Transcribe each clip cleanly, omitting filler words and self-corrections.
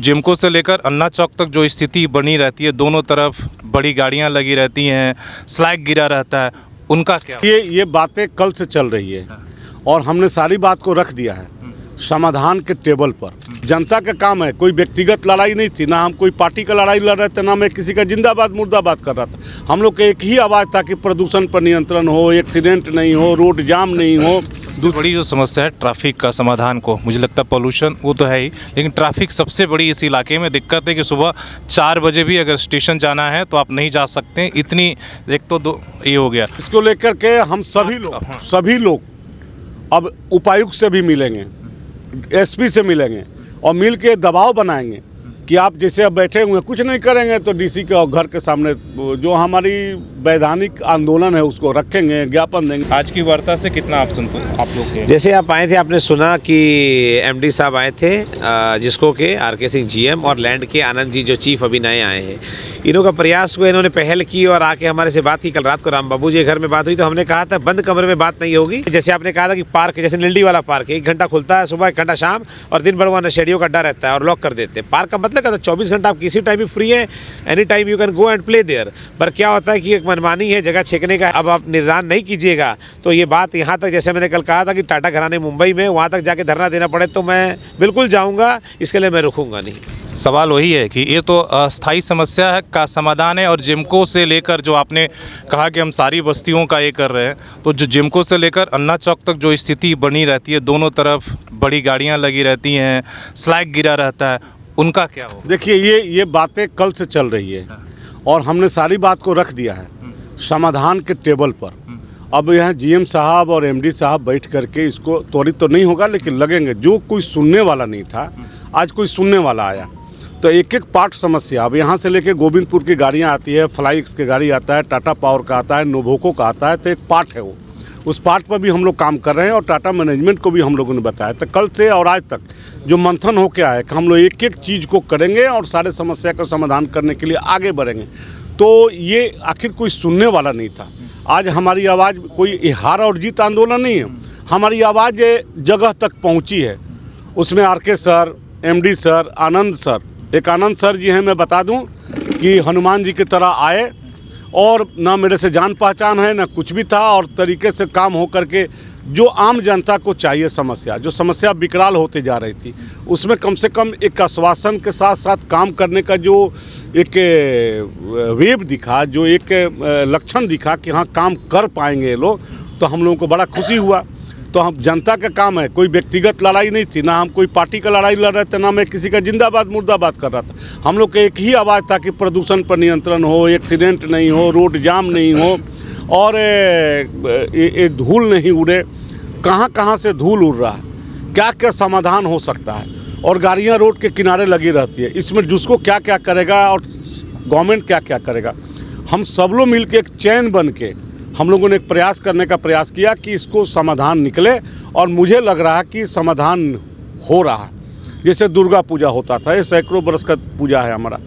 जिमको से लेकर अन्ना चौक तक जो स्थिति बनी रहती है, दोनों तरफ बड़ी गाड़ियां लगी रहती हैं, स्लैग गिरा रहता है, उनका क्या? ये बातें कल से चल रही है और हमने सारी बात को रख दिया है समाधान के टेबल पर। जनता का काम है, कोई व्यक्तिगत लड़ाई नहीं थी, ना हम कोई पार्टी का लड़ाई लड़ रहे थे, ना मैं किसी का जिंदाबाद मुर्दाबाद कर रहा था। हम लोग के एक ही आवाज़ था कि प्रदूषण पर नियंत्रण हो, एक्सीडेंट नहीं हो, रोड जाम नहीं हो। बड़ी जो समस्या है ट्रैफिक का समाधान को, मुझे लगता है पोल्यूशन वो तो है ही, लेकिन ट्रैफिक सबसे बड़ी इस इलाके में दिक्कत है कि सुबह 4 बजे भी अगर स्टेशन जाना है तो आप नहीं जा सकते। इतनी एक तो दो ये हो गया। इसको लेकर के हम सभी लोग अब उपायुक्त से भी मिलेंगे, एसपी से मिलेंगे और मिल के दबाव बनाएंगे कि आप जैसे अब बैठे हुए कुछ नहीं करेंगे तो डीसी के घर के सामने जो हमारी वैधानिक आंदोलन है उसको रखेंगे, ज्ञापन देंगे। आज की वार्ता से कितना आप संतुष्ट आप लोग के? जैसे आप आए थे, आपने सुना कि एमडी साहब आए थे, जिसको के आरके सिंह जीएम और लैंड के आनंद जी जो चीफ अभी नए आए हैं, इन्हों का प्रयास को इन्होंने पहल की और आके हमारे से बात की। कल रात को राम बाबू जी घर में बात हुई तो हमने कहा था बंद कमरे में बात नहीं होगी। जैसे आपने कहा था कि पार्क जैसे निल्डी वाला पार्क है, 1 घंटा खुलता है सुबह, 1 घंटा शाम, और दिन भर वहाँ नशेड़ियों का अड्डा रहता है और लॉक कर देते हैं। पार्क का मतलब क्या था, 24 घंटा आप किसी टाइम भी फ्री है, any time you can go and play there. पर क्या होता है कि एक मनमानी है जगह छेकने का। अब आप निर्धारण नहीं कीजिएगा तो ये बात यहाँ तक, जैसे मैंने कल कहा था कि टाटा घराने मुंबई में, वहाँ तक जाके धरना देना पड़े तो मैं बिल्कुल जाऊँगा, इसके लिए मैं रुकूंगा नहीं। सवाल वही है कि ये तो अस्थायी समस्या है का समाधान है, और जिमको से लेकर जो आपने कहा कि हम सारी बस्तियों का ये कर रहे हैं, तो जो जिमको से लेकर अन्ना चौक तक जो स्थिति बनी रहती है, दोनों तरफ बड़ी गाड़ियां लगी रहती हैं, स्लैग गिरा रहता है, उनका क्या हो? देखिए ये बातें कल से चल रही है और हमने सारी बात को रख दिया है समाधान के टेबल पर। अब यहाँ जीएम साहब और एमडी साहब बैठ करके इसको, त्वरित तो नहीं होगा लेकिन लगेंगे। जो कोई सुनने वाला नहीं था आज कोई सुनने वाला आया, तो एक एक पार्ट समस्या। अब यहाँ से लेके गोविंदपुर की गाड़ियाँ आती है, फ्लाईक्स की गाड़ी आता है, टाटा पावर का आता है, नोभोको का आता है, तो एक पार्ट है वो। उस पार्ट पर भी हम लोग काम कर रहे हैं और टाटा मैनेजमेंट को भी हम लोगों ने बताया। तो कल से और आज तक जो मंथन हो के आया कि हम लोग एक एक चीज़ को करेंगे और सारे समस्या का समाधान करने के लिए आगे बढ़ेंगे। तो ये आखिर कोई सुनने वाला नहीं था। आज हमारी आवाज़ कोई हार और जीत आंदोलन नहीं है, हमारी आवाज़ जगह तक पहुँची है। उसमें आरके सर, एमडी सर, आनंद सर, एक आनंद सर जी हैं, मैं बता दूं कि हनुमान जी की तरह आए और ना मेरे से जान पहचान है ना कुछ भी था, और तरीके से काम हो करके जो आम जनता को चाहिए, जो समस्या विकराल होते जा रही थी, उसमें कम से कम एक आश्वासन के साथ साथ काम करने का जो एक वेब दिखा, जो एक लक्षण दिखा कि हाँ काम कर पाएंगे ये लोग, तो हम लोगों को बड़ा खुशी हुआ। तो हम जनता का काम है, कोई व्यक्तिगत लड़ाई नहीं थी, ना हम कोई पार्टी का लड़ाई लड़ रहे थे, ना मैं किसी का जिंदाबाद मुर्दाबाद कर रहा था। हम लोग के एक ही आवाज़ था कि प्रदूषण पर नियंत्रण हो, एक्सीडेंट नहीं हो, रोड जाम नहीं हो, और ये धूल नहीं उड़े। कहाँ कहाँ से धूल उड़ रहा है, क्या क्या समाधान हो सकता है, और गाड़ियाँ रोड के किनारे लगी रहती है। इसमें जिसको क्या क्या करेगा और गवर्नमेंट क्या क्या करेगा, हम सब लोग मिल के एक चैन बन के हम लोगों ने एक प्रयास करने का प्रयास किया कि इसको समाधान निकले, और मुझे लग रहा है कि समाधान हो रहा है। जैसे दुर्गा पूजा होता था, ये सैकड़ों बरस का पूजा है हमारा,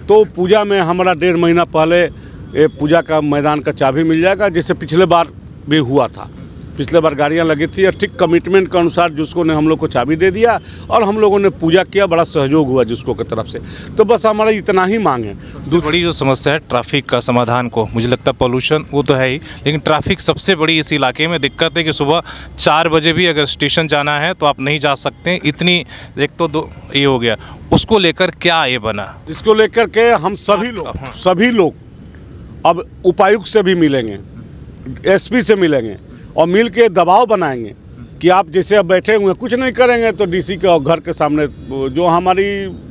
तो पूजा में हमारा 1.5 महीना पहले ये पूजा का मैदान का चाबी मिल जाएगा, जैसे पिछले बार भी हुआ था। पिछले बार गाड़ियाँ लगी थी और ठीक कमिटमेंट के अनुसार जिसको ने हम लोग को चाबी दे दिया और हम लोगों ने पूजा किया, बड़ा सहयोग हुआ जिसको की तरफ से। तो बस हमारा इतना ही मांग है। दूसरी बड़ी जो समस्या है ट्रैफिक का समाधान को, मुझे लगता है पोल्यूशन वो तो है ही, लेकिन ट्रैफिक सबसे बड़ी इस इलाके में दिक्कत है कि सुबह 4 बजे भी अगर स्टेशन जाना है तो आप नहीं जा सकते। इतनी एक तो दो ये हो गया। उसको लेकर क्या ये बना? इसको लेकर के हम सभी लोग अब उपायुक्त से भी मिलेंगे, एसपी से मिलेंगे और मिल के दबाव बनाएंगे कि आप जैसे अब बैठे हुए कुछ नहीं करेंगे तो डीसी के घर के सामने जो हमारी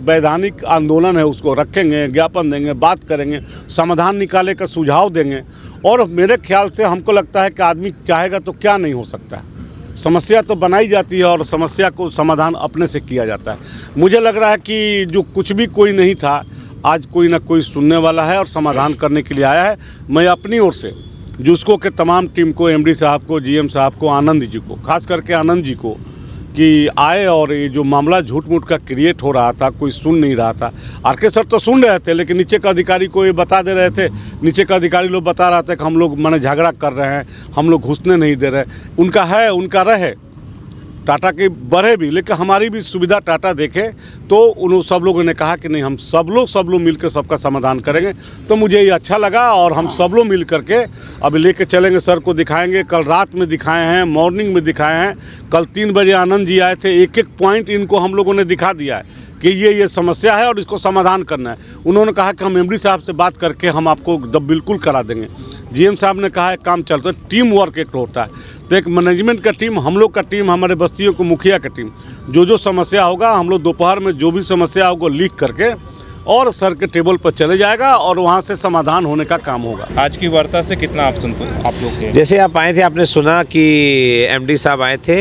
वैधानिक आंदोलन है उसको रखेंगे, ज्ञापन देंगे, बात करेंगे, समाधान निकाले का सुझाव देंगे। और मेरे ख्याल से हमको लगता है कि आदमी चाहेगा तो क्या नहीं हो सकता है। समस्या तो बनाई जाती है और समस्या को समाधान अपने से किया जाता है। मुझे लग रहा है कि जो कुछ भी कोई नहीं था, आज कोई ना कोई सुनने वाला है और समाधान करने के लिए आया है। मैं अपनी ओर से जुस्को के तमाम टीम को, एमडी साहब को, जीएम साहब को, आनंद जी को, खास करके आनंद जी को, कि आए और ये जो मामला झूठ मूठ का क्रिएट हो रहा था, कोई सुन नहीं रहा था। आरके सर तो सुन रहे थे लेकिन नीचे का अधिकारी को ये बता दे रहे थे, नीचे का अधिकारी लोग बता रहे थे कि हम लोग माने झगड़ा कर रहे हैं, हम लोग घुसने नहीं दे रहे। उनका है, उनका रहे, टाटा की बढ़े भी, लेकिन हमारी भी सुविधा टाटा देखे। तो उन सब लोगों ने कहा कि नहीं, हम सब लोग मिलकर सबका समाधान करेंगे। तो मुझे ये अच्छा लगा और हम सब लोग मिल करके अभी लेके चलेंगे, सर को दिखाएंगे। कल रात में दिखाए हैं, मॉर्निंग में दिखाए हैं। कल 3 बजे आनंद जी आए थे, एक एक पॉइंट इनको हम लोगों ने दिखा दिया है कि ये समस्या है और इसको समाधान करना है। उन्होंने कहा कि हम एमडी साहब से बात करके हम आपको बिल्कुल करा देंगे। जीएम साहब ने कहा है काम चलता है, टीम वर्क एक होता है। तो एक मैनेजमेंट का टीम, हम लोग का टीम, हमारे बस्तियों को मुखिया का टीम, जो समस्या होगा हम लोग दोपहर में जो भी समस्या होगा लिख करके और सर के टेबल पर चले जाएगा और वहाँ से समाधान होने का काम होगा। आज की वार्ता से कितना आप लोग के? जैसे आप आए थे, आपने सुना कि एमडी साहब आए थे,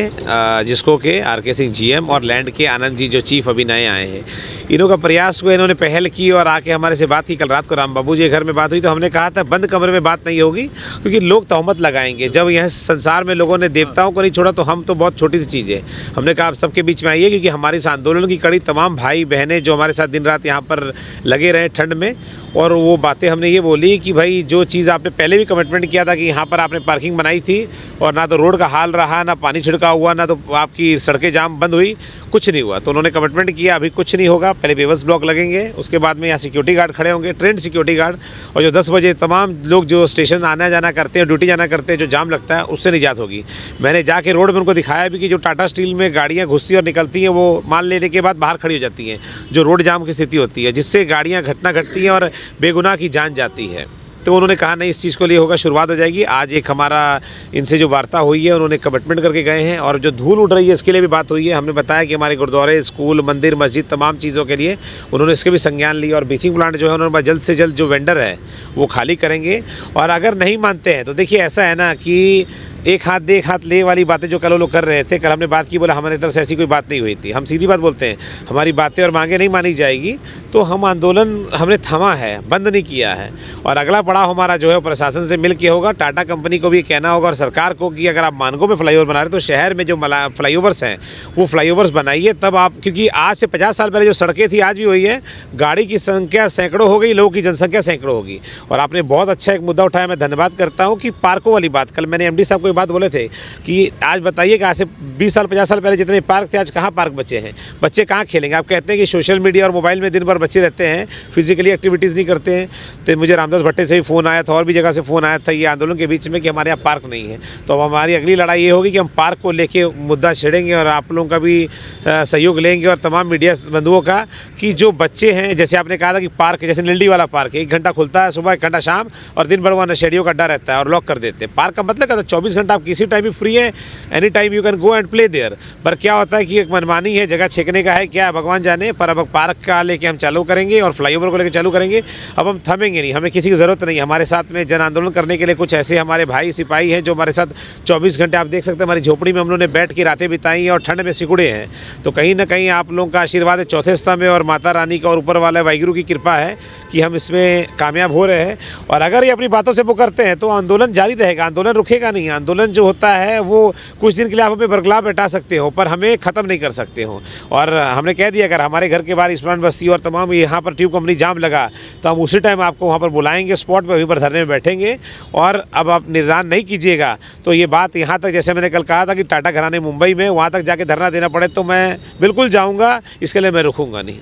जिसको के आरके सिंह जीएम और लैंड के आनंद जी जो चीफ अभी नए आए हैं। इन्हों का प्रयास को इन्होंने पहल की और आके हमारे से बात की। कल रात को राम बाबू जी के घर में बात हुई तो हमने कहा था बंद कमरे में बात नहीं होगी, क्योंकि लोग तहमत लगाएंगे। जब यह संसार में लोगों ने देवताओं को नहीं छोड़ा तो हम तो बहुत छोटी सी चीज़ है। हमने कहा आप सबके बीच में आइए, क्योंकि हमारे इस आंदोलन की कड़ी तमाम भाई बहनें जो हमारे साथ दिन रात यहाँ पर लगे रहे ठंड में, और वो बातें हमने ये बोली कि भाई जो चीज़ आपने पहले भी कमिटमेंट किया था कि यहाँ पर आपने पार्किंग बनाई थी और ना तो रोड का हाल रहा, ना पानी छिड़का हुआ, ना तो आपकी सड़कें जाम बंद हुई, कुछ नहीं हुआ। तो उन्होंने कमिटमेंट किया अभी कुछ नहीं होगा, पहले पेवर्स ब्लॉक लगेंगे, उसके बाद में यहाँ सिक्योरिटी गार्ड खड़े होंगे, ट्रेंड सिक्योरिटी गार्ड, और जो 10 बजे तमाम लोग जो स्टेशन आना जाना करते हैं, ड्यूटी जाना करते हैं, जो जाम लगता है उससे निजात होगी। मैंने जाके रोड में उनको दिखाया भी कि जो टाटा स्टील में गाड़ियाँ घुसती और निकलती हैं वो माल लेने के बाद बाहर खड़ी हो जाती हैं, जो रोड जाम की स्थिति होती है, जिससे गाड़ियाँ घटना घटती हैं और बेगुनाह की जान जाती है। तो उन्होंने कहा नहीं, इस चीज़ को लिए होगा, शुरुआत हो जाएगी। आज एक हमारा इनसे जो वार्ता हुई है, उन्होंने कमिटमेंट करके गए हैं, और जो धूल उड़ रही है इसके लिए भी बात हुई है। हमने बताया कि हमारे गुरुद्वारे, स्कूल, मंदिर, मस्जिद, तमाम चीज़ों के लिए उन्होंने इसके भी संज्ञान लिया। और ब्लीचिंग प्लांट जो है उन्होंने जल्द से जल्द जो वेंडर है वो खाली करेंगे। और अगर नहीं मानते हैं तो देखिए ऐसा है ना कि एक हाथ दे एक हाथ ले वाली बातें जो कल वो लोग कर रहे थे, कल हमने बात की, बोला हमारी तरफ से ऐसी कोई बात नहीं हुई थी। हम सीधी बात बोलते हैं, हमारी बातें और मांगे नहीं मानी जाएगी तो हम आंदोलन हमने थमा है, बंद नहीं किया है। और अगला पड़ाव हमारा जो है प्रशासन से मिल के होगा। टाटा कंपनी को भी कहना होगा और सरकार को कि अगर आप मानगो में फ्लाईओवर बना रहे तो शहर में जो फ्लाईओवर्स हैं वो फ्लाईओवर्स बनाइए, तब आप, क्योंकि आज से 50 साल पहले जो सड़कें थी आज भी वही है, गाड़ी की संख्या सैकड़ों हो गई, लोगों की जनसंख्या सैकड़ों होगी। और आपने बहुत अच्छा एक मुद्दा उठाया, मैं धन्यवाद करता हूँ कि पार्कों वाली बात। कल मैंने एमडी साहब को ये बात बोले थे कि आज बताइए कि आज से 20 साल 50 साल पहले जितने पार्क थे आज कहाँ पार्क बचे हैं, बच्चे कहाँ खेलेंगे। आप कहते हैं कि सोशल मीडिया और मोबाइल में दिन भर बच्चे रहते हैं, फिजिकली एक्टिविटीज़ नहीं करते हैं। तो मुझे रामदास भट्टे से ही फ़ोन आया था और भी जगह से फ़ोन आया था ये आंदोलन के बीच में कि हमारे यहाँ पार्क नहीं है। तो अब हमारी अगली लड़ाई ये होगी कि हम पार्क को लेके मुद्दा छेड़ेंगे और आप लोगों का भी सहयोग लेंगे और तमाम मीडिया बंधुओं का, कि जो बच्चे हैं, जैसे आपने कहा था कि पार्क जैसे नीलडी वाला पार्क 1 घंटा खुलता है सुबह, 1 घंटा शाम, और दिन भर वहाँ नशेड़ियों का डर रहता है और लॉक कर देते हैं। पार्क का मतलब क्या था, 24 घंटा आप किसी टाइम भी फ्री है, any time you can go and play there. पर क्या होता है कि एक मनमानी है, जगह छेकने का है, क्या भगवान जाने। पर अब पार्क का लेके हम चालू करेंगे और फ्लाईओवर को लेकर चालू करेंगे। अब हम थमेंगे नहीं, हमें किसी की ज़रूरत नहीं। हमारे साथ में जन आंदोलन करने के लिए कुछ ऐसे हमारे भाई सिपाही हैं जो हमारे साथ 24 घंटे, आप देख सकते हैं हमारी झोपड़ी में हम लोगों ने बैठ के रातें बिताई और ठंड में सिकुड़े हैं। तो कहीं ना कहीं आप लोगों का आशीर्वाद है चौथे स्तंभ में और माता रानी का और ऊपर वाले वाहिगुरु की कृपा है कि हम इसमें कामयाब हो रहे हैं। और अगर ये अपनी बातों से वो करते हैं तो आंदोलन जारी रहेगा, आंदोलन रुकेगा नहीं। आंदोलन जो होता है वो कुछ दिन के लिए आप हमें बरगलाव बैठा सकते हो पर हमें ख़त्म नहीं कर सकते हो। और हमने कह दिया अगर हमारे घर के बाहर इस्लाम बस्ती और तमाम यहाँ पर ट्यूब कंपनी जाम लगा तो हम उसी टाइम आपको वहाँ पर बुलाएंगे, स्पॉट पर वहीं पर धरने में बैठेंगे। और अब आप निर्दान नहीं कीजिएगा तो ये बात यहाँ तक, जैसे मैंने कल कहा था कि टाटा घराने मुंबई में, वहाँ तक जाके धरना देना पड़े तो मैं बिल्कुल जाऊँगा, इसके लिए मैं रुकूंगा नहीं।